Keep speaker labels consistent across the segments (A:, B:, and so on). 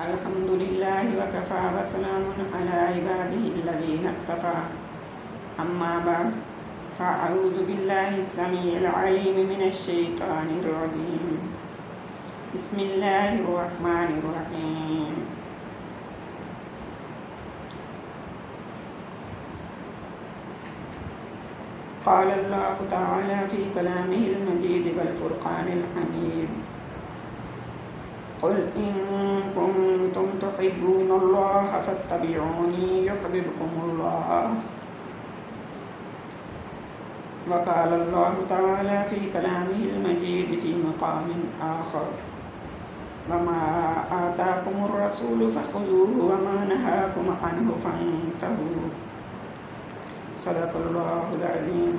A: الحمد لله وكفى وسلام على عباده الذين اصطفى أما بعد فأعوذ بالله السميع العليم من الشيطان الرجيم بسم الله الرحمن الرحيم قال الله تعالى في كلامه المجيد والفرقان الحميد قل إن كنتم تحبون الله فاتبعوني يحببكم الله وقال الله تعالى في كلامه المجيد في مقام آخر وما آتاكم الرسول فخذوه وما نهاكم عنه فانتهوا صدق الله العظيم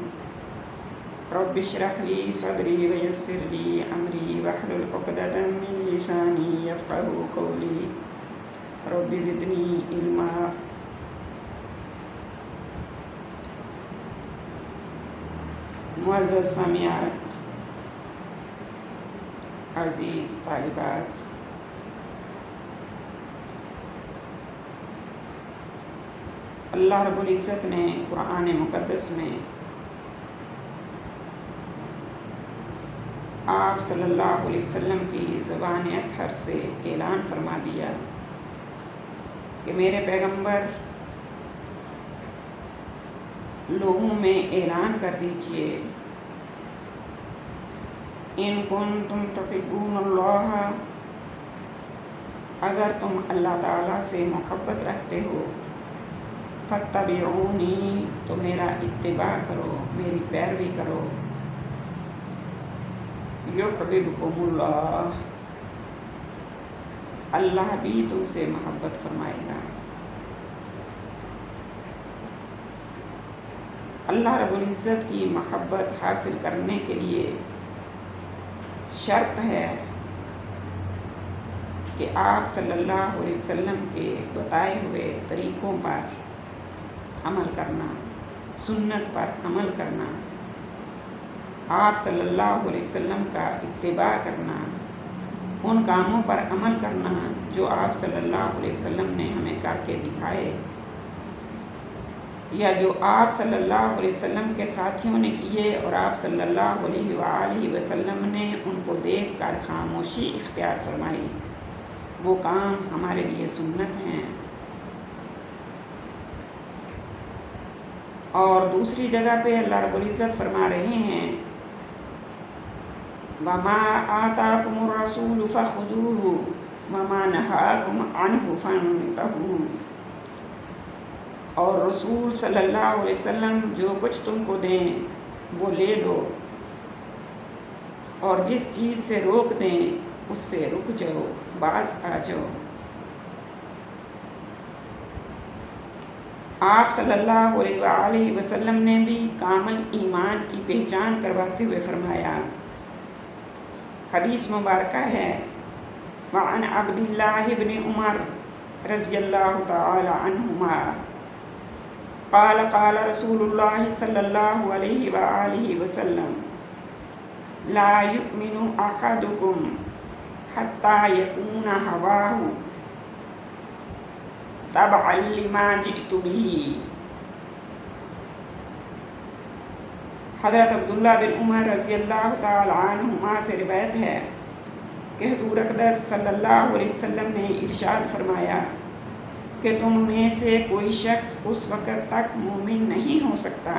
A: رب اشرح لي صدري ويسر لي أمري واحلل عقدة من لساني يفقهوا قولي رب زدني علما معزز سامعات، عزیز طالبات، اللہ رب العزت نے قرآن مقدس میں آپ صلی اللہ علیہ وسلم کی زبان اطہر سے اعلان فرما دیا کہ میرے پیغمبر لوگوں میں اعلان کر دیجئے ان کنتم تحبون اللہ، اگر تم اللہ تعالیٰ سے محبت رکھتے ہو فاتبعونی، تو میرا اتباع کرو، میری پیروی کرو، یحببکم اللہ، اللہ بھی تم سے محبت فرمائے گا۔ اللہ رب العزت کی محبت حاصل کرنے کے لیے شرط ہے کہ آپ صلی اللہ علیہ وسلم کے بتائے ہوئے طریقوں پر عمل کرنا، سنت پر عمل کرنا، آپ صلی اللہ علیہ وسلم کا اتباع کرنا، ان کاموں پر عمل کرنا جو آپ صلی اللہ علیہ وسلم نے ہمیں کر کے دکھائے یا جو آپ صلی اللہ علیہ وسلم کے ساتھیوں نے کیے اور آپ صلی اللہ علیہ وآلہ وسلم نے ان کو دیکھ کر خاموشی اختیار فرمائی، وہ کام ہمارے لیے سنت ہیں۔ اور دوسری جگہ پہ اللہ رب العزت فرما رہے ہیں وَمَا آتَاكُمُ الرَّسُولُ فَخُذُوهُ وَمَا نَهَاكُمْ عَنْهُ فَانْتَهُوا، اور رسول صلی اللہ علیہ وسلم جو کچھ تم کو دیں وہ لے لو، اور جس چیز سے روک دیں اس سے رک جاؤ، باز آ جاؤ۔ آپ صلی اللہ علیہ وآلہ وسلم نے بھی کامل ایمان کی پہچان کرواتے ہوئے فرمایا، حدیث مبارکہ ہے وعن عبداللہ بن عمر رضی اللہ تعالی عنہما قال قال رسول اللہ صلی اللہ علیہ وآلہ وسلم لا یؤمن احدکم حتی یکون ہواہ تبعا لما جئت به۔ حضرت عبداللہ بن عمر رضی اللہ تعالی عنہما سے روایت ہے کہ حضور اقدس صلی اللہ علیہ وسلم نے ارشاد فرمایا کہ تم میں سے کوئی شخص اس وقت تک مومن نہیں ہو سکتا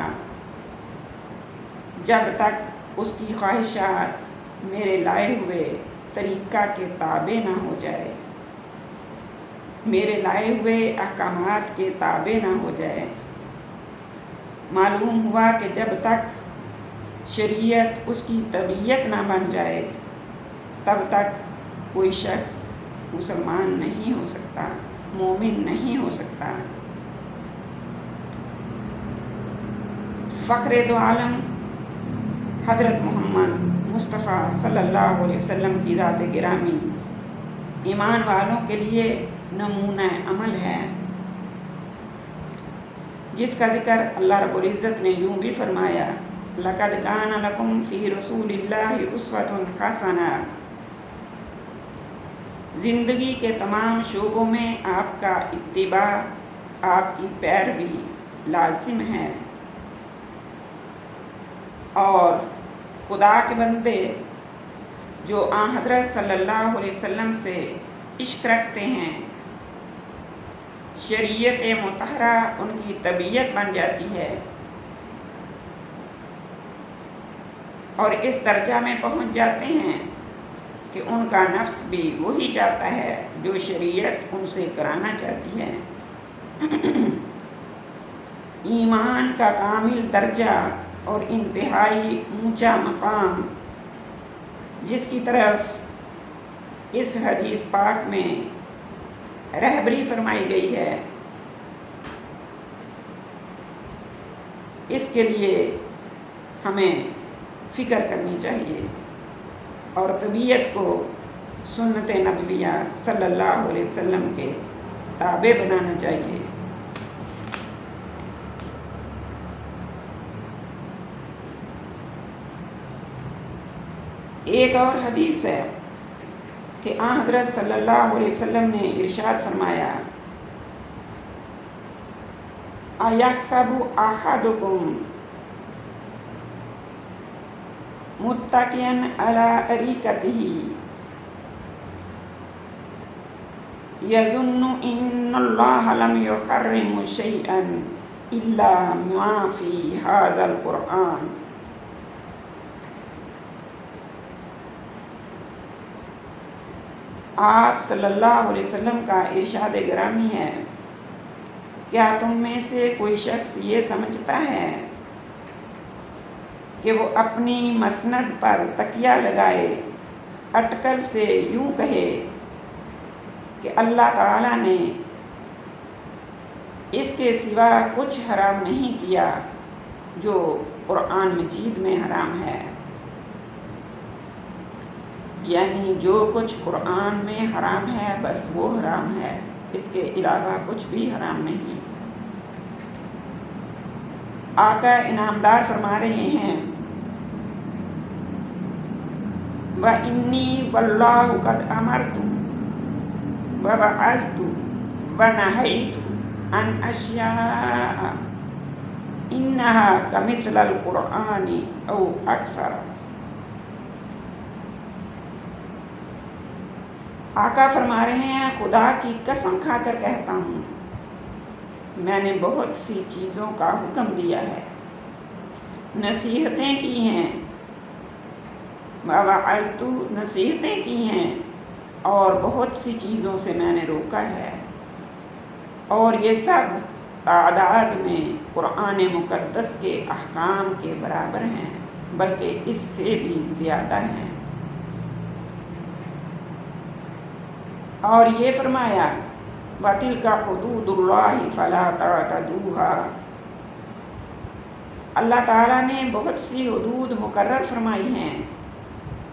A: جب تک اس کی خواہشات میرے لائے ہوئے طریقہ کے تابع نہ ہو جائے، میرے لائے ہوئے احکامات کے تابع نہ ہو جائے۔ معلوم ہوا کہ جب تک شریعت اس کی طبیعت نہ بن جائے تب تک کوئی شخص مسلمان نہیں ہو سکتا، مومن نہیں ہو سکتا۔ فخر دو عالم حضرت محمد مصطفیٰ صلی اللہ علیہ وسلم کی ذات گرامی ایمان والوں کے لیے نمونہ عمل ہے، جس کا ذکر اللہ رب العزت نے یوں بھی فرمایا لَقَدْ كَانَ لَكُمْ فِي رَسُولِ اللَّهِ أُسْوَةٌ حَسَنَةٌ، زندگی کے تمام شعبوں میں آپ کا اتباع، آپ کی پیروی لازم ہے، اور خدا کے بندے جو آن حضرت صلی اللہ علیہ وسلم سے عشق رکھتے ہیں، شریعت مطہرہ ان کی طبیعت بن جاتی ہے، اور اس درجہ میں پہنچ جاتے ہیں کہ ان کا نفس بھی وہی چاہتا ہے جو شریعت ان سے کرانا چاہتی ہے۔ ایمان کا کامل درجہ اور انتہائی اونچا مقام جس کی طرف اس حدیث پاک میں رہبری فرمائی گئی ہے، اس کے لیے ہمیں فکر کرنی چاہیے اور طبیعت کو سنت نبویہ صلی اللہ علیہ وسلم کے تابع بنانا چاہیے۔ ایک اور حدیث ہے کہ آن حضرت صلی اللہ علیہ وسلم نے ارشاد فرمایا، اَيَحْسَبُ أَحَدُكُمْ مُتَّكِئًا عَلَىٰ أَرِيكَتِهِ يَظُنُّ إِنَّ اللَّهَ لَمْ يُحَرِّمْ شَيْئًا إِلَّا مَا فِي هَذَا الْقُرْآنِ۔ آپ صلی اللہ علیہ وسلم کا ارشاد گرامی ہے، کیا تم میں سے کوئی شخص یہ سمجھتا ہے کہ وہ اپنی مسند پر تکیہ لگائے اٹکل سے یوں کہے کہ اللہ تعالیٰ نے اس کے سوا کچھ حرام نہیں کیا جو قرآن مجید میں حرام ہے، یعنی جو کچھ قرآن میں حرام ہے بس وہ حرام ہے، اس کے علاوہ کچھ بھی حرام نہیں۔ آقا انعامدار فرما رہے ہیں، وَإِنِّي وَاللَّهُ قَدْ أَمَرْتُ وَوَعَظْتُ وَنَهَيْتُ عَنْ أَشْيَاءَ إِنَّهَا كَمِثْلِ الْقُرْآنِ أَوْ أَكْثَرَ۔ آقا فرما رہے ہیں، خدا کی قسم کھا کر کہتا ہوں، میں نے بہت سی چیزوں کا حکم دیا ہے، نصیحتیں کی ہیں، وَوَعَظْتُ نصیحتیں کی ہیں، اور بہت سی چیزوں سے میں نے روکا ہے، اور یہ سب تعداد میں قرآن مقدس کے احکام کے برابر ہیں، بلکہ اس سے بھی زیادہ ہیں۔ اور یہ فرمایا، وَتِلْكَ حُدُودُ اللَّهِ فَلَا تَعْتَدُوهَا۔ اللہ تعالیٰ نے بہت سی حدود مقرر فرمائی ہیں،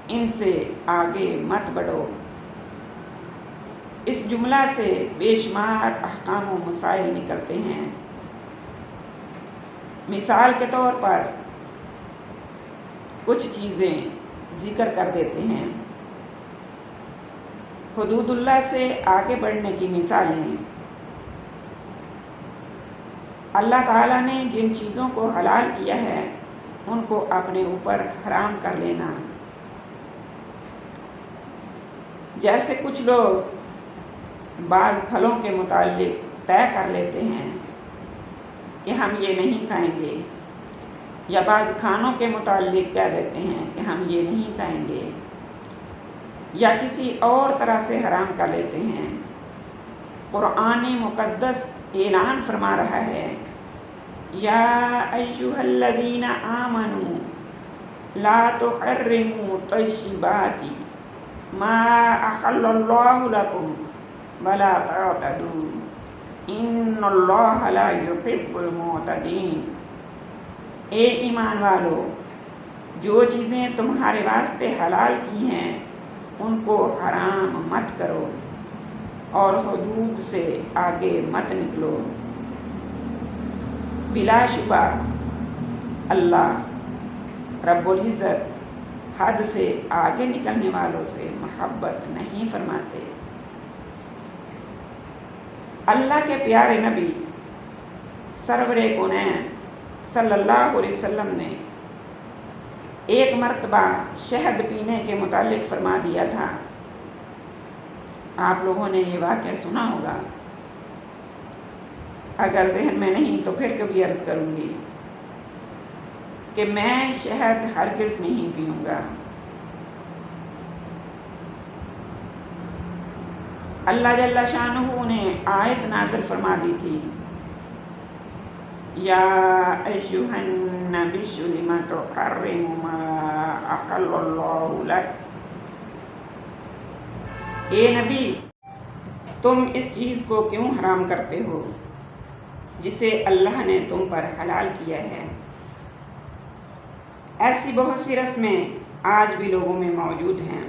A: ان سے آگے مت بڑھو۔ اس جملہ سے بے شمار احکام و مسائل نکلتے ہیں۔ مثال کے طور پر کچھ چیزیں ذکر کر دیتے ہیں۔ حدود اللہ سے آگے بڑھنے کی مثالیں، اللہ تعالیٰ نے جن چیزوں کو حلال کیا ہے ان کو اپنے اوپر حرام کر لینا۔ جیسے کچھ لوگ بعض پھلوں کے متعلق طے کر لیتے ہیں کہ ہم یہ نہیں کھائیں گے، یا بعض کھانوں کے متعلق کہہ دیتے ہیں کہ ہم یہ نہیں کھائیں گے، یا کسی اور طرح سے حرام کر لیتے ہیں۔ قرآن مقدس اعلان فرما رہا ہے، یا ایھا الذین آمنوا لا تحرموا طیبات ما احل اللہ لکم ولا تعتدوا ان اللہ لا یحب المعتدین۔ اے ایمان والو، جو چیزیں تمہارے واسطے حلال کی ہیں ان کو حرام مت کرو اور حدود سے آگے مت نکلو۔ بلا شبہ اللہ رب العزت حد سے آگے نکلنے والوں سے محبت نہیں فرماتے۔ اللہ کے پیارے نبی سرور کونین صلی اللہ علیہ وسلم نے ایک مرتبہ شہد پینے کے متعلق فرما دیا تھا۔ آپ لوگوں نے یہ واقعہ سنا ہوگا، اگر ذہن میں نہیں تو پھر کبھی عرض کروں گی کہ میں شہد ہرگز نہیں پیوں گا۔ اللہ جل شانہ نے آیت نازل فرما دی تھی، یا ایھا النبی لم تحرم ما احل اللہ لک، اے نبی تم اس چیز کو کیوں حرام کرتے ہو جسے اللہ نے تم پر حلال کیا ہے۔ ایسی بہت سی رسمیں آج بھی لوگوں میں موجود ہیں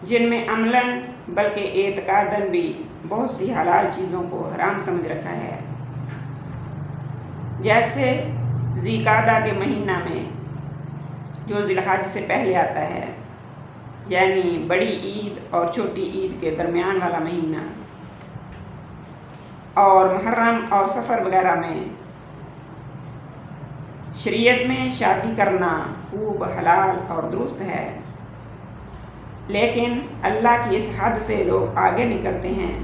A: جن میں عملاً بلکہ اعتقاداً بھی بہت سی حلال چیزوں کو حرام سمجھ رکھا ہے۔ جیسے ذی قعدہ کے مہینہ میں جو ذی الحج سے پہلے آتا ہے، یعنی بڑی عید اور چھوٹی عید کے درمیان والا مہینہ، اور محرم اور سفر وغیرہ میں شریعت میں شادی کرنا خوب حلال اور درست ہے، لیکن اللہ کی اس حد سے لوگ آگے نکلتے ہیں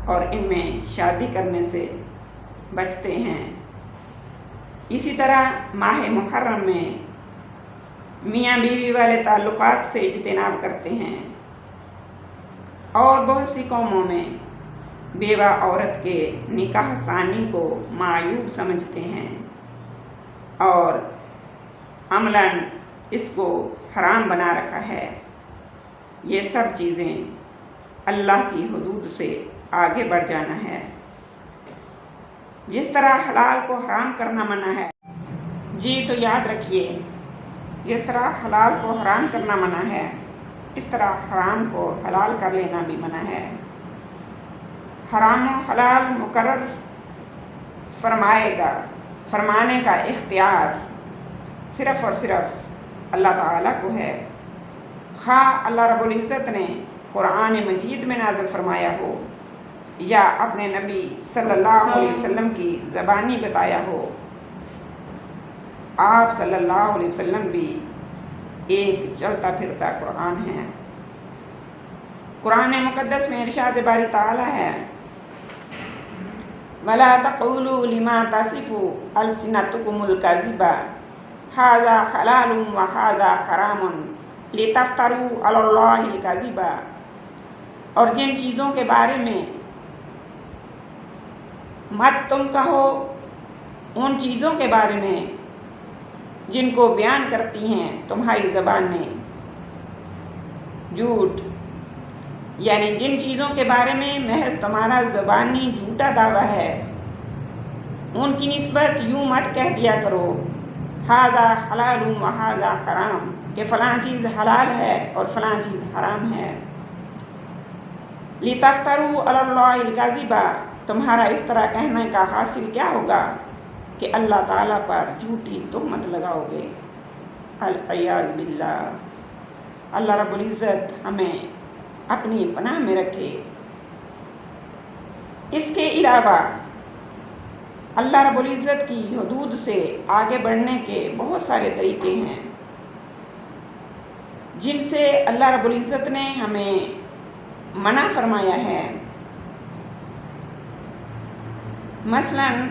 A: اور ان میں شادی کرنے سے بچتے ہیں۔ اسی طرح ماہ محرم میں میاں بیوی والے تعلقات سے اجتناب کرتے ہیں، اور بہت سی قوموں میں بیوہ عورت کے نکاح ثانی کو معیوب سمجھتے ہیں اور عملاً اس کو حرام بنا رکھا ہے۔ یہ سب چیزیں اللہ کی حدود سے آگے بڑھ جانا ہے۔ جس طرح حلال کو حرام کرنا منع ہے، جی تو یاد رکھیے، جس طرح حلال کو حرام کرنا منع ہے، اس طرح حرام کو حلال کر لینا بھی منع ہے۔ حرام و حلال مقرر فرمانے کا اختیار صرف اور صرف اللہ تعالیٰ کو ہے، خواہ اللہ رب العزت نے قرآن مجید میں نازل فرمایا ہو یا اپنے نبی صلی اللہ علیہ وسلم کی زبانی بتایا ہو۔ آپ صلی اللہ علیہ وسلم بھی ایک چلتا پھرتا قرآن ہے۔ قرآن مقدس میں ارشاد باری تعالیٰ ہے، وَلَا تَقُولُوا لِمَا تَصِفُ أَلْسِنَتُكُمُ الْكَذِبَ هَذَا حَلَالٌ وَهَذَا حَرَامٌ لِتَفْتَرُوا عَلَى اللَّهِ الْكَذِبَ، اور جن چیزوں کے بارے میں مت تم کہو ان چیزوں کے بارے میں جن کو بیان کرتی ہیں تمہاری زبانیں جھوٹ، یعنی جن چیزوں کے بارے میں محض تمہارا زبانی جھوٹا دعویٰ ہے، ان کی نسبت یوں مت کہہ دیا کرو ھذا حلال و ھذا حرام، کہ فلاں چیز حلال ہے اور فلاں چیز حرام ہے۔ لِتَفْتَرُوا عَلَى اللَّهِ الْكَذِبَ، تمہارا اس طرح کہنے کا حاصل کیا ہوگا کہ اللہ تعالیٰ پر جھوٹی تہمت لگاؤ گے۔ العیاذ باللہ۔ اللہ رب العزت ہمیں اپنی پناہ میں رکھے۔ اس کے علاوہ اللہ رب العزت کی حدود سے آگے بڑھنے کے بہت سارے طریقے ہیں جن سے اللہ رب العزت نے ہمیں منع فرمایا ہے۔ مثلاً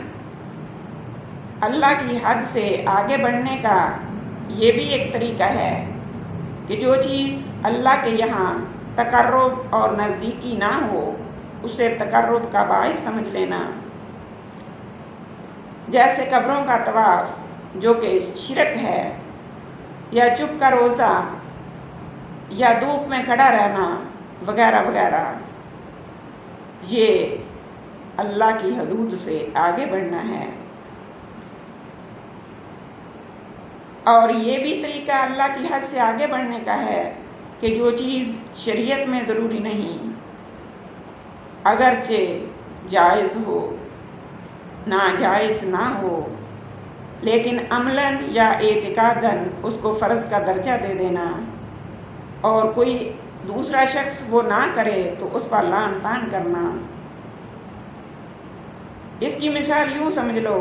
A: اللہ کی حد سے آگے بڑھنے کا یہ بھی ایک طریقہ ہے کہ جو چیز اللہ کے یہاں تقرب اور نزدیکی نہ ہو اسے تقرب کا باعث سمجھ لینا، جیسے قبروں کا طواف جو کہ شرک ہے، یا چپ کا روزہ، یا دھوپ میں کھڑا رہنا وغیرہ وغیرہ۔ یہ اللہ کی حدود سے آگے بڑھنا ہے۔ اور یہ بھی طریقہ اللہ کی حد سے آگے بڑھنے کا ہے کہ جو چیز شریعت میں ضروری نہیں، اگرچہ جائز ہو، ناجائز نہ ہو، لیکن عملاً یا اعتقاداً اس کو فرض کا درجہ دے دینا، اور کوئی دوسرا شخص وہ نہ کرے تو اس پر لعن طعن کرنا، اس کی مثال یوں سمجھ لو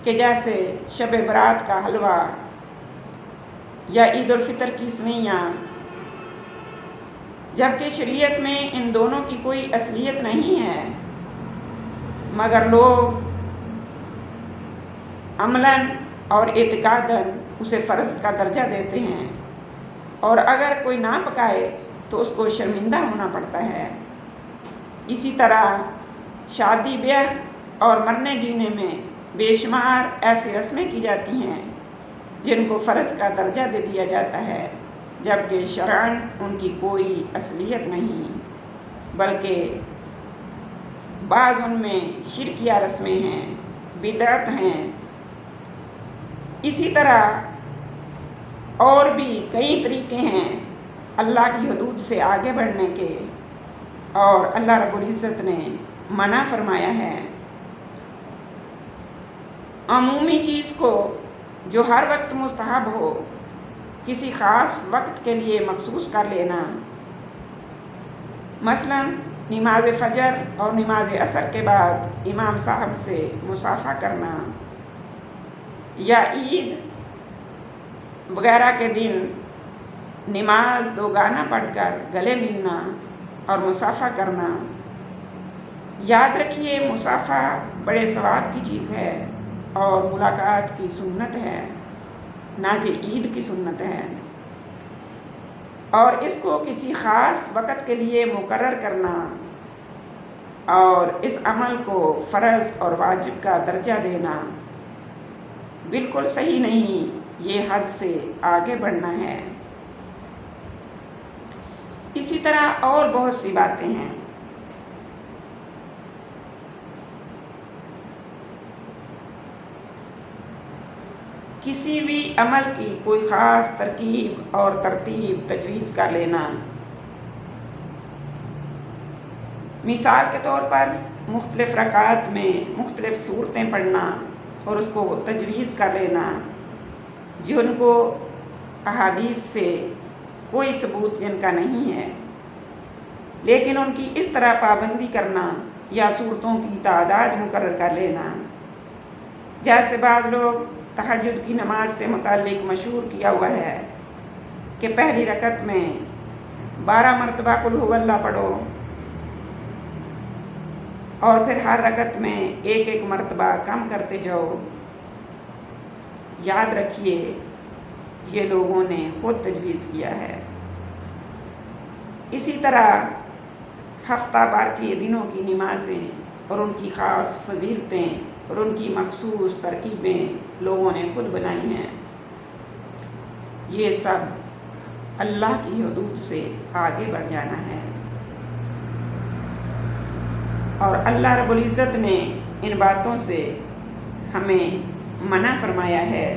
A: کہ جیسے شب برات کا حلوہ یا عید الفطر کی سوئیاں، جبکہ شریعت میں ان دونوں کی کوئی اصلیت نہیں ہے، مگر لوگ عملاً اور اعتقاداً اسے فرض کا درجہ دیتے ہیں، اور اگر کوئی نہ پکائے تو اس کو شرمندہ ہونا پڑتا ہے۔ اسی طرح شادی بیاہ اور مرنے جینے میں بے شمار ایسی رسمیں کی جاتی ہیں جن کو فرض کا درجہ دے دیا جاتا ہے، جبکہ شرعاً ان کی کوئی اصلیت نہیں، بلکہ بعض ان میں شرکیہ رسمیں ہیں، بدعت ہیں۔ اسی طرح اور بھی کئی طریقے ہیں اللہ کی حدود سے آگے بڑھنے کے، اور اللہ رب العزت نے منع فرمایا ہے۔ عمومی چیز کو جو ہر وقت مستحب ہو، کسی خاص وقت کے لیے مخصوص کر لینا، مثلا نماز فجر اور نماز عصر کے بعد امام صاحب سے مصافحہ کرنا، یا عید وغیرہ کے دن نماز دوگانہ پڑھ کر گلے ملنا اور مصافحہ کرنا۔ یاد رکھیے، مصافحہ بڑے ثواب کی چیز ہے اور ملاقات کی سنت ہے، نہ کہ عید کی سنت ہے، اور اس کو کسی خاص وقت کے لیے مقرر کرنا اور اس عمل کو فرض اور واجب کا درجہ دینا بالکل صحیح نہیں، یہ حد سے آگے بڑھنا ہے۔ اسی طرح اور بہت سی باتیں ہیں۔ کسی بھی عمل کی کوئی خاص ترکیب اور ترتیب تجویز کر لینا، مثال کے طور پر مختلف رکعات میں مختلف صورتیں پڑھنا اور اس کو تجویز کر لینا، جن کو احادیث سے کوئی ثبوت جن کا نہیں ہے، لیکن ان کی اس طرح پابندی کرنا یا صورتوں کی تعداد مقرر کر لینا، جیسے بعض لوگ تہجد کی نماز سے متعلق مشہور کیا ہوا ہے کہ پہلی رکعت میں 12 مرتبہ قل هو اللہ پڑھو، اور پھر ہر رکعت میں ایک ایک مرتبہ کم کرتے جاؤ۔ یاد رکھیے، یہ لوگوں نے خود تجویز کیا ہے۔ اسی طرح ہفتہ بھر کے دنوں کی نمازیں اور ان کی خاص فضیلتیں اور ان کی مخصوص ترکیبیں لوگوں نے خود بنائی ہیں، یہ سب اللہ کی حدود سے آگے بڑھ جانا ہے، اور اللہ رب العزت نے ان باتوں سے ہمیں منع فرمایا ہے۔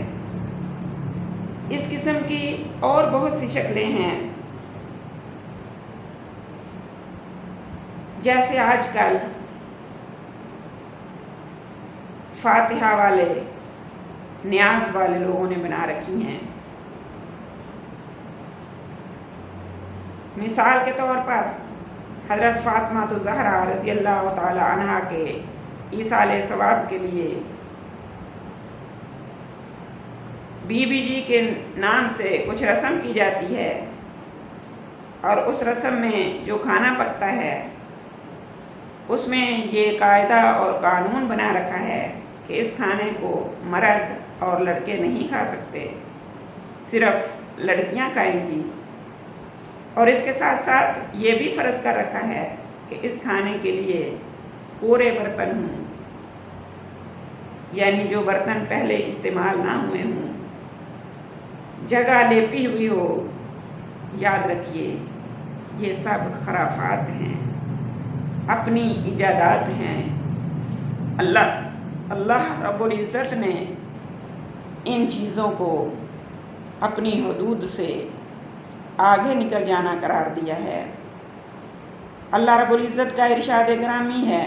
A: اس قسم کی اور بہت سی شکلیں ہیں، جیسے آج کل فاتحہ والے نیاز والے لوگوں نے بنا رکھی ہیں۔ مثال کے طور پر حضرت فاطمہ الزہرا رضی اللہ تعالی عنہا کے ایصال ثواب کے لیے بی بی جی کے نام سے کچھ رسم کی جاتی ہے، اور اس رسم میں جو کھانا پکتا ہے اس میں یہ قاعدہ اور قانون بنا رکھا ہے کہ اس کھانے کو مرد اور لڑکے نہیں کھا سکتے، صرف لڑکیاں کھائیں گی، اور اس کے ساتھ ساتھ یہ بھی فرض کر رکھا ہے کہ اس کھانے کے لیے پورے برتن ہوں، یعنی جو برتن پہلے استعمال نہ ہوئے ہوں، جگہ لیپی ہوئی ہو۔ یاد رکھیے، یہ سب خرافات ہیں، اپنی ایجادات ہیں۔ اللہ رب العزت نے ان چیزوں کو اپنی حدود سے آگے نکل جانا قرار دیا ہے۔ اللہ رب العزت کا ارشاد گرامی ہے،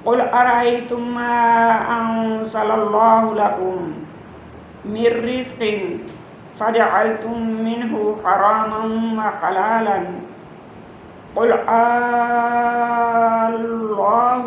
A: قُلْ أَرَأَيْتُمْ مَا أَنزَلَ اللَّهُ لَكُم مِّن رِّزْقٍ فَجَعَلْتُم مِّنْهُ حَرَامًا وَحَلَالًا قُلْ اللَّهُ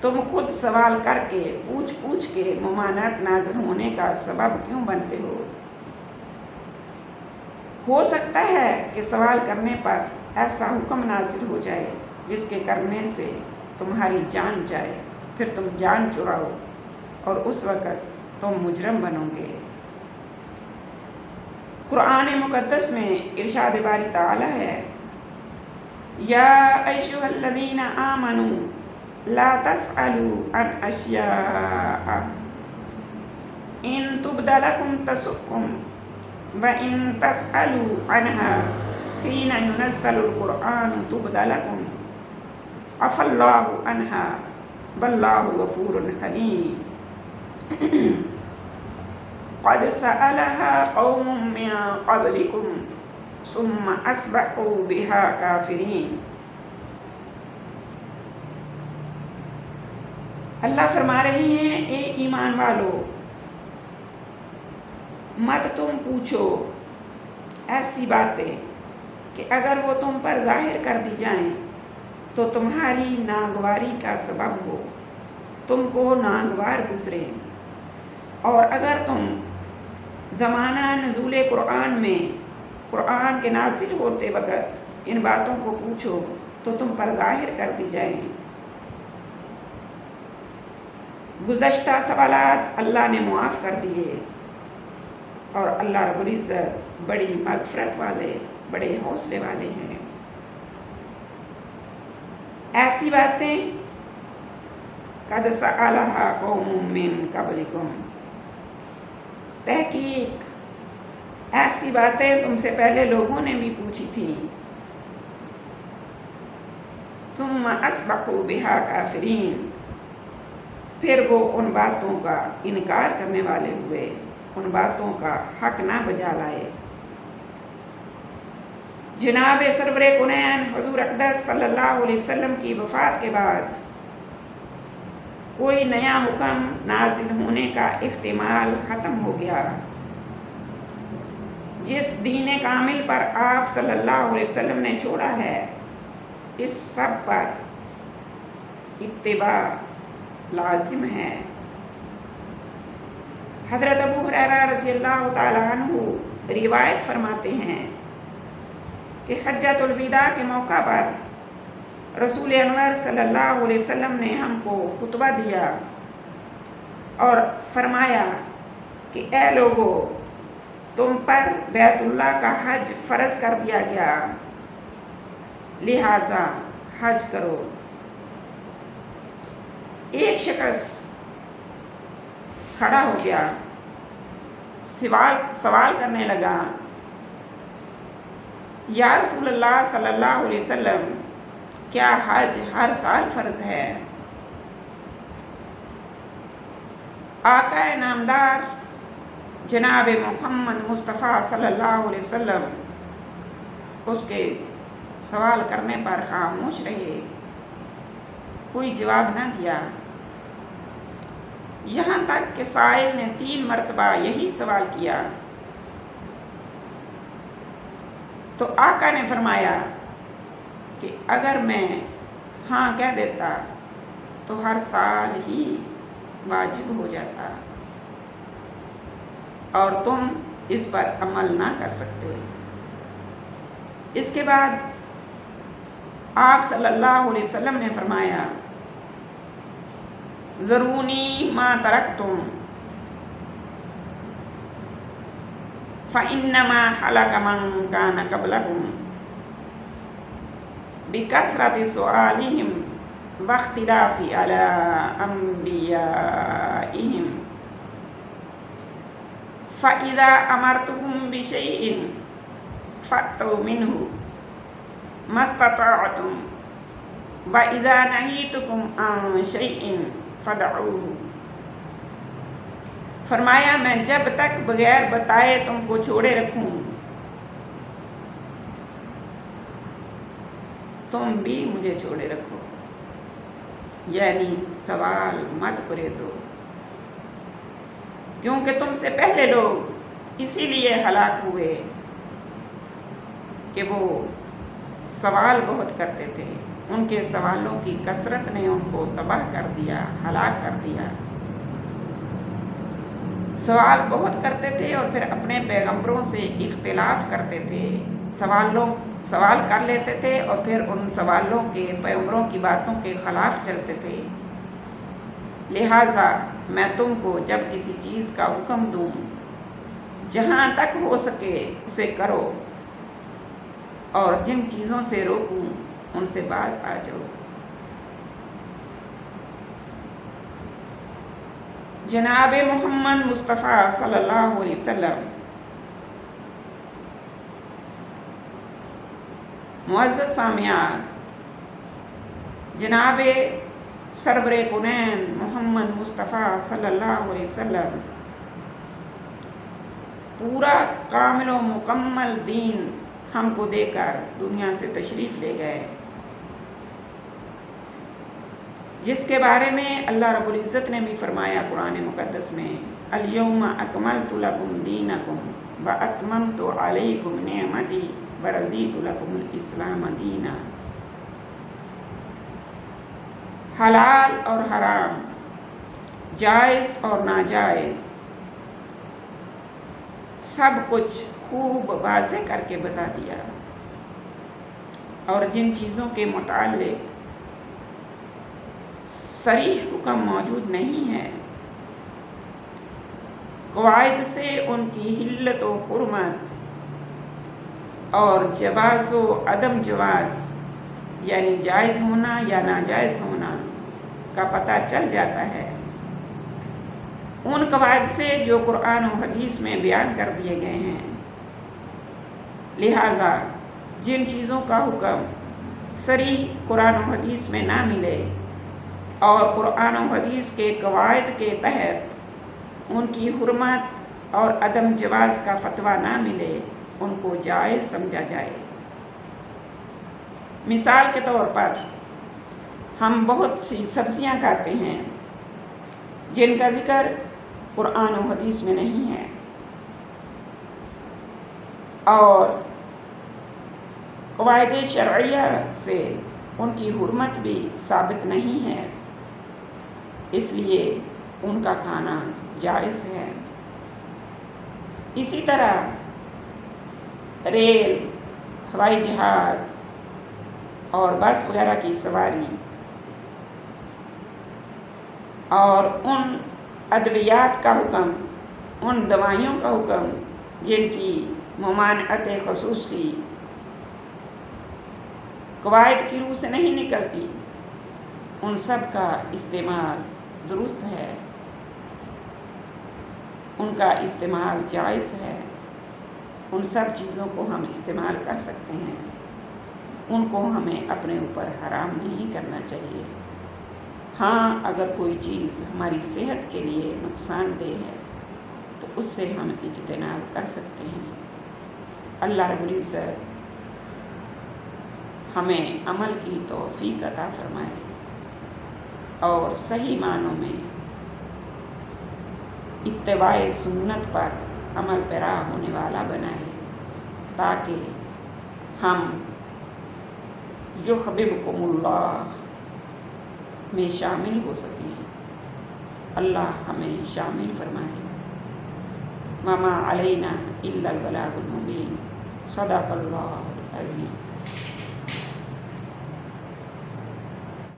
A: تم خود سوال کر کے پوچھ پوچھ کے ممانعت نازل ہونے کا سبب کیوں بنتے ہو سکتا ہے کہ سوال کرنے پر ایسا حکم نازل ہو جائے جس کے کرنے سے تمہاری جان جائے، پھر تم جان چراؤ اور اس وقت تم مجرم بنو گے۔ قرآن مقدس میں ارشاد باری تعالی ہے، یا ایھا الذین آمنوا لا تسألوا عن اشیاء ان تبد لکم تسؤکم وَإِن تَسْأَلُوا عَنْهَا حِينَ يُنَزَّلُ الْقُرْآنُ تُبْدَ لَكُمْ عَفَا اللَّهُ عَنْهَا وَاللَّهُ غَفُورٌ حَلِيمٌ قَدْ سَأَلَهَا قَوْمٌ مِّن قَبْلِكُمْ ثُمَّ أَصْبَحُوا بِهَا كَافِرِينَ۔ اللہ فرما رہے ہیں، اے ایمان والو، مت تم پوچھو ایسی باتیں کہ اگر وہ تم پر ظاہر کر دی جائیں تو تمہاری ناگواری کا سبب ہو، تم کو ناگوار گزرے، اور اگر تم زمانہ نزول قرآن میں قرآن کے نازل ہوتے وقت ان باتوں کو پوچھو تو تم پر ظاہر کر دی جائیں۔ گزشتہ سوالات اللہ نے معاف کر دیے، اور اللہ رب العزت بڑی مغفرت والے، بڑے حوصلے والے ہیں۔ ایسی باتیں قد سألها قوم من قبلکم، تحقیق ایسی باتیں تم سے پہلے لوگوں نے بھی پوچھی تھی۔ ثم اصبحوا بها کافرین، پھر وہ ان باتوں کا انکار کرنے والے ہوئے، ان باتوں کا حق نہ بجا لائے۔ جناب سرور کونین حضور اقدس صلی اللہ علیہ وسلم کی وفات کے بعد کوئی نیا حکم نازل ہونے کا احتمال ختم ہو گیا۔ جس دین کامل پر آپ صلی اللہ علیہ وسلم نے چھوڑا ہے، اس سب پر اتباع لازم ہے۔ حضرت ابو ہریرہ رضی اللہ تعالیٰ عنہ روایت فرماتے ہیں کہ حجۃ الوداع کے موقع پر رسول انور صلی اللہ علیہ وسلم نے ہم کو خطبہ دیا اور فرمایا کہ اے لوگو، تم پر بیت اللہ کا حج فرض کر دیا گیا، لہذا حج کرو۔ ایک شخص کھڑا ہو گیا، سوال کرنے لگا، یا رسول اللہ صلی اللہ علیہ وسلم، کیا حج ہر سال فرض ہے؟ آقا نامدار جناب محمد مصطفیٰ صلی اللہ علیہ وسلم اس کے سوال کرنے پر خاموش رہے، کوئی جواب نہ دیا، یہاں تک کہ سائل نے 3 مرتبہ یہی سوال کیا تو آقا نے فرمایا کہ اگر میں ہاں کہہ دیتا تو ہر سال ہی واجب ہو جاتا اور تم اس پر عمل نہ کر سکتے۔ اس کے بعد آپ صلی اللہ علیہ وسلم نے فرمایا، ذرونی ما ترکتم فإنما هلك من كان قبلكم بكثرة سؤالهم واختلاف على أنبيائهم فإذا أمرتهم بشيء فأتوا منه ما استطعتم وإذا نهيتكم عن شيء فدعوه۔ فرمایا، میں جب تک بغیر بتائے تم کو چھوڑے رکھوں تم بھی مجھے چھوڑے رکھو، یعنی سوال مت کرے دو، کیونکہ تم سے پہلے لوگ اسی لیے ہلاک ہوئے کہ وہ سوال بہت کرتے تھے، ان کے سوالوں کی کثرت نے ان کو تباہ کر دیا، ہلاک کر دیا۔ سوال بہت کرتے تھے اور پھر اپنے پیغمبروں سے اختلاف کرتے تھے، سوال کر لیتے تھے اور پھر ان سوالوں کے پیغمبروں کی باتوں کے خلاف چلتے تھے۔ لہٰذا میں تم کو جب کسی چیز کا حکم دوں، جہاں تک ہو سکے اسے کرو، اور جن چیزوں سے روکوں ان سے باز آ جاؤ۔ جناب محمد مصطفیٰ صلی اللہ علیہ وسلم، معزز سامعین، جناب سرور کونین محمد مصطفیٰ صلی اللہ علیہ وسلم پورا کامل و مکمل دین ہم کو دے کر دنیا سے تشریف لے گئے، جس کے بارے میں اللہ رب العزت نے بھی فرمایا قرآن مقدس میں، الیوم اکملت لکم دینکم واتممت علیکم نعمتی ورضیت لکم الاسلام دینا۔ حلال اور حرام، جائز اور ناجائز، سب کچھ خوب واضح کر کے بتا دیا، اور جن چیزوں کے متعلق صریح حکم موجود نہیں ہے، قواعد سے ان کی حلت و حرمت اور جواز و عدم جواز، یعنی جائز ہونا یا ناجائز ہونا کا پتہ چل جاتا ہے۔ ان قواعد سے جو قرآن و حدیث میں بیان کر دیے گئے ہیں، لہٰذا جن چیزوں کا حکم صریح قرآن و حدیث میں نہ ملے اور قرآن و حدیث کے قواعد کے تحت ان کی حرمت اور عدم جواز کا فتویٰ نہ ملے، ان کو جائز سمجھا جائے۔ مثال کے طور پر ہم بہت سی سبزیاں کھاتے ہیں جن کا ذکر قرآن و حدیث میں نہیں ہے، اور قواعد شرعیہ سے ان کی حرمت بھی ثابت نہیں ہے، اس لیے ان کا کھانا جائز ہے۔ اسی طرح ریل، ہوائی جہاز اور بس وغیرہ کی سواری اور ان ادویات کا حکم، ان دوائیوں کا حکم جن کی ممانعت خصوصی قواعد کی روح سے نہیں نکلتی، ان سب کا استعمال درست ہے، ان کا استعمال جائز ہے، ان سب چیزوں کو ہم استعمال کر سکتے ہیں، ان کو ہمیں اپنے اوپر حرام نہیں کرنا چاہیے۔ ہاں، اگر کوئی چیز ہماری صحت کے لیے نقصان دہ ہے تو اس سے ہم اجتناب کر سکتے ہیں۔ اللہ رب العزت ہمیں عمل کی توفیق عطا فرمائے اور صحیح معنوں میں اتباع سنت پر عمل پیرا ہونے والا بنائے، تاکہ ہم یحببکم اللہ میں شامل ہو سکیں۔ اللہ ہمیں شامل فرمائے۔ وما علینا الا البلاغ المبین۔ صدق اللہ العظیم۔